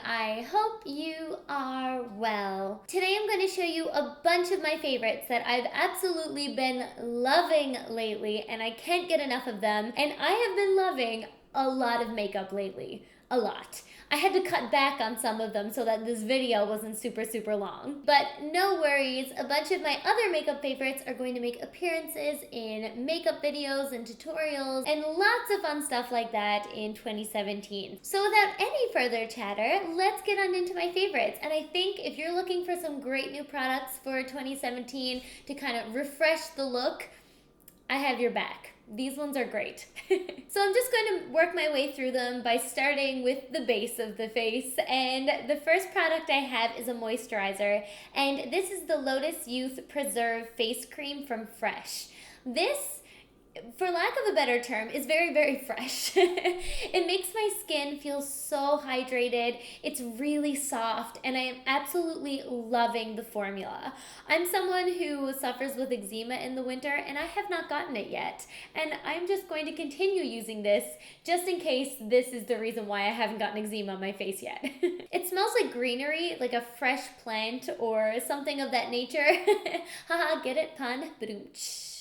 I hope you are well. Today I'm going to show you a bunch of my favorites that I've absolutely been loving lately, and I can't get enough of them. And I have been loving a lot of makeup lately. A lot. I had to cut back on some of them so that this video wasn't super long. But no worries, a bunch of my other makeup favorites are going to make appearances in makeup videos and tutorials and lots of fun stuff like that in 2017. So without any further chatter, let's get on into my favorites. And I think if you're looking for some great new products for 2017 to kind of refresh the look, I have your back. These ones are great. So I'm just going to work my way through them by starting with the base of the face. And the first product I have is a moisturizer. And this is the Lotus Youth Preserve Face Cream from Fresh. This, for lack of a better term, is very fresh. It makes my skin feel so hydrated. It's really soft, and I am absolutely loving the formula. I'm someone who suffers with eczema in the winter, and I have not gotten it yet. And I'm just going to continue using this just in case this is the reason why I haven't gotten eczema on my face yet. It smells like greenery, like a fresh plant or something of that nature. Haha, get it, pun? Ba-doom-tsh.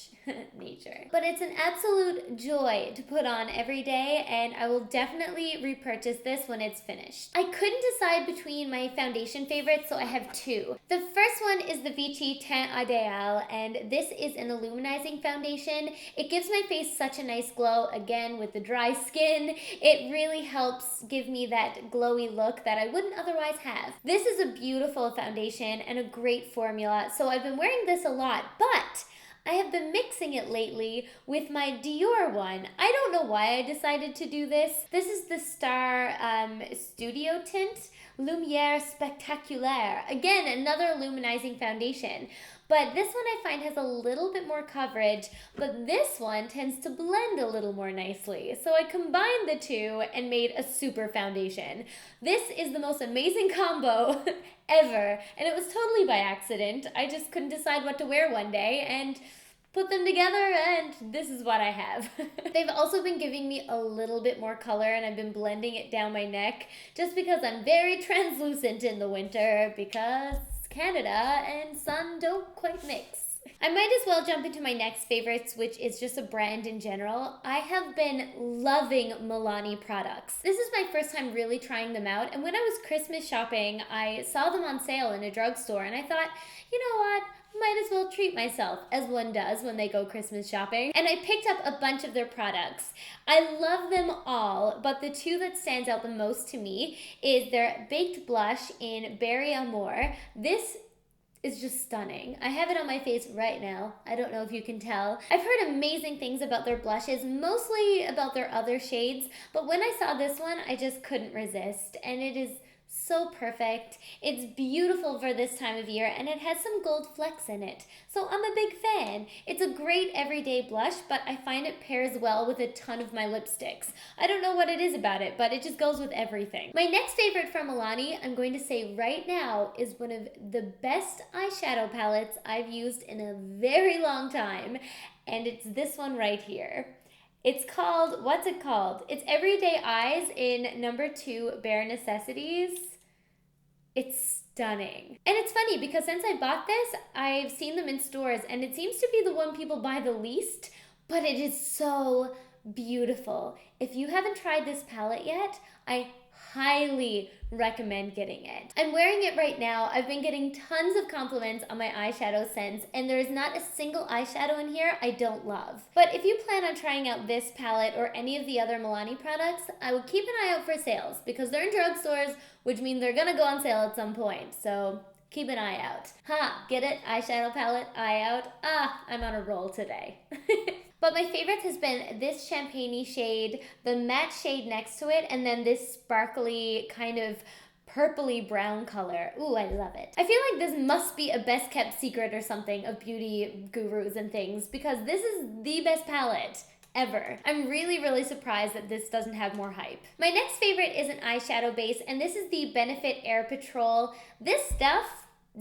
Nature. But it's an absolute joy to put on every day, and I will definitely repurchase this when it's finished. I couldn't decide between my foundation favorites, so I have two. The first one is the Vichy Teint Idéal, and this is an illuminizing foundation. It gives my face such a nice glow, again with the dry skin. It really helps give me that glowy look that I wouldn't otherwise have. This is a beautiful foundation and a great formula, so I've been wearing this a lot, but I have been mixing it lately with my Dior one. I don't know why I decided to do this. This is the Star Studio Tint Lumiere Spectaculaire. Again, another illuminizing foundation. But this one I find has a little bit more coverage, but this one tends to blend a little more nicely. So I combined the two and made a super foundation. This is the most amazing combo ever, and it was totally by accident. I just couldn't decide what to wear one day and put them together, and this is what I have. They've also been giving me a little bit more color, and I've been blending it down my neck just because I'm very translucent in the winter because Canada and sun don't quite mix. I might as well jump into my next favorites, which is just a brand in general. I have been loving Milani products. This is my first time really trying them out, and when I was Christmas shopping, I saw them on sale in a drugstore, and I thought, you know what? Might as well treat myself, as one does when they go Christmas shopping. And I picked up a bunch of their products. I love them all, but the two that stands out the most to me is their Baked Blush in Berry Amore. This is just stunning. I have it on my face right now. I don't know if you can tell. I've heard amazing things about their blushes, mostly about their other shades, but when I saw this one, I just couldn't resist, and it is so perfect. It's beautiful for this time of year, and it has some gold flecks in it. So I'm a big fan. It's a great everyday blush, but I find it pairs well with a ton of my lipsticks. I don't know what it is about it, but it just goes with everything. My next favorite from Milani, I'm going to say right now, is one of the best eyeshadow palettes I've used in a very long time, and it's this one right here. It's called, what's it called? It's Everyday Eyes in number 2 Bare Necessities. It's stunning. And it's funny because since I bought this, I've seen them in stores, and it seems to be the one people buy the least, but it is so beautiful. If you haven't tried this palette yet, I highly recommend getting it. I'm wearing it right now. I've been getting tons of compliments on my eyeshadow scents, and there is not a single eyeshadow in here I don't love. But if you plan on trying out this palette or any of the other Milani products, I would keep an eye out for sales because they're in drugstores, which means they're gonna go on sale at some point. So keep an eye out. Ha, get it? Eyeshadow palette, eye out. Ah, I'm on a roll today. But my favorite has been this champagne-y shade, the matte shade next to it, and then this sparkly kind of purpley brown color. Ooh, I love it. I feel like this must be a best kept secret or something of beauty gurus and things because this is the best palette ever. I'm really surprised that this doesn't have more hype. My next favorite is an eyeshadow base, and this is the Benefit Air Patrol. This stuff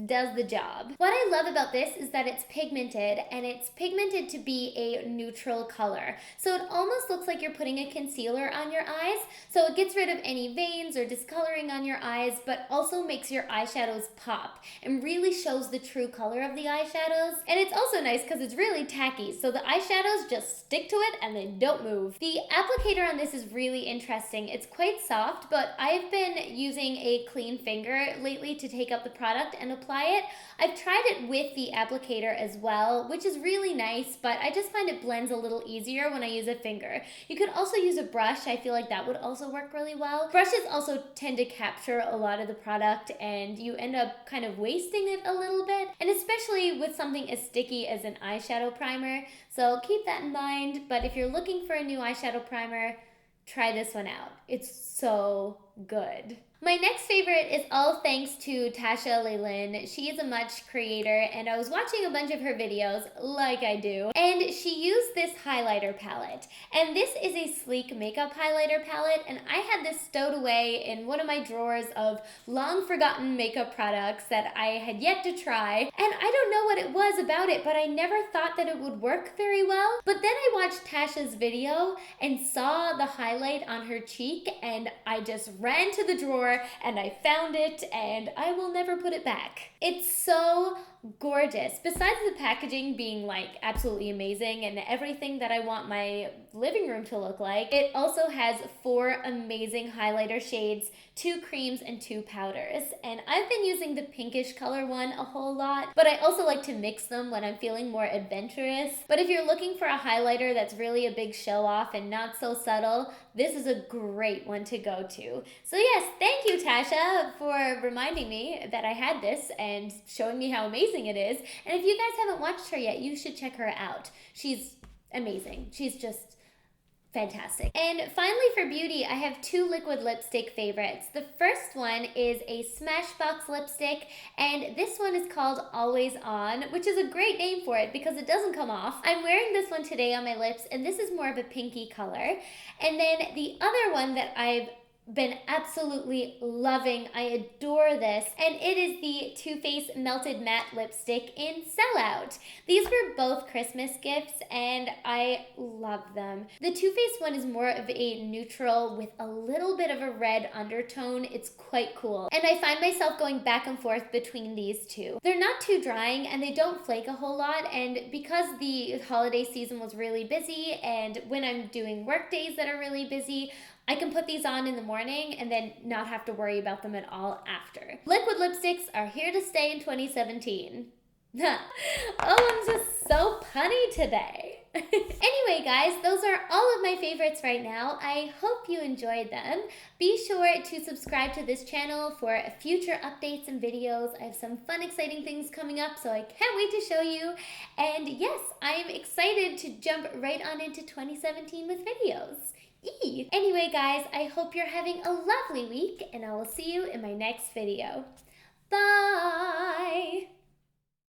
does the job. What I love about this is that it's pigmented, and it's pigmented to be a neutral color. So it almost looks like you're putting a concealer on your eyes. So it gets rid of any veins or discoloring on your eyes, but also makes your eyeshadows pop and really shows the true color of the eyeshadows. And it's also nice because it's really tacky, so the eyeshadows just stick to it and they don't move. The applicator on this is really interesting. It's quite soft, but I've been using a clean finger lately to take up the product and apply it. I've tried it with the applicator as well, which is really nice, but I just find it blends a little easier when I use a finger. You could also use a brush. I feel like that would also work really well. Brushes also tend to capture a lot of the product, and you end up kind of wasting it a little bit, and especially with something as sticky as an eyeshadow primer. So keep that in mind, but if you're looking for a new eyeshadow primer, try this one out. It's so good. My next favorite is all thanks to Tasha Leylin. She is a Much creator, and I was watching a bunch of her videos, like I do, and she used this highlighter palette. And this is a sleek makeup highlighter palette, and I had this stowed away in one of my drawers of long forgotten makeup products that I had yet to try. And I don't know what it was about it, but I never thought that it would work very well. But then I watched Tasha's video and saw the highlight on her cheek, and I just ran to the drawer and I found it, and I will never put it back. It's so gorgeous. Besides the packaging being like absolutely amazing and everything that I want my living room to look like, it also has 4 amazing highlighter shades, 2 creams and 2 powders. And I've been using the pinkish color one a whole lot, but I also like to mix them when I'm feeling more adventurous. But if you're looking for a highlighter that's really a big show off and not so subtle, this is a great one to go to. So yes, thank you, Tasha, for reminding me that I had this and showing me how amazing it is. And if you guys haven't watched her yet, you should check her out. She's amazing. She's just fantastic. And finally, for beauty, I have 2 liquid lipstick favorites. The first one is a Smashbox Lipstick, and this one is called Always On, which is a great name for it because it doesn't come off. I'm wearing this one today on my lips, and this is more of a pinky color. And then the other one that I've been absolutely loving, I adore this, and it is the Too Faced Melted Matte Lipstick in Sellout. These were both Christmas gifts, and I love them. The Too Faced one is more of a neutral with a little bit of a red undertone. It's quite cool, and I find myself going back and forth between these two. They're not too drying, and they don't flake a whole lot, and because the holiday season was really busy, and when I'm doing work days that are really busy, I can put these on in the morning and then not have to worry about them at all after. Liquid lipsticks are here to stay in 2017. Oh, I'm just so punny today. Anyway, guys, those are all of my favorites right now. I hope you enjoyed them. Be sure to subscribe to this channel for future updates and videos. I have some fun, exciting things coming up, so I can't wait to show you. And yes, I'm excited to jump right on into 2017 with videos. Anyway, guys, I hope you're having a lovely week, and I will see you in my next video. Bye!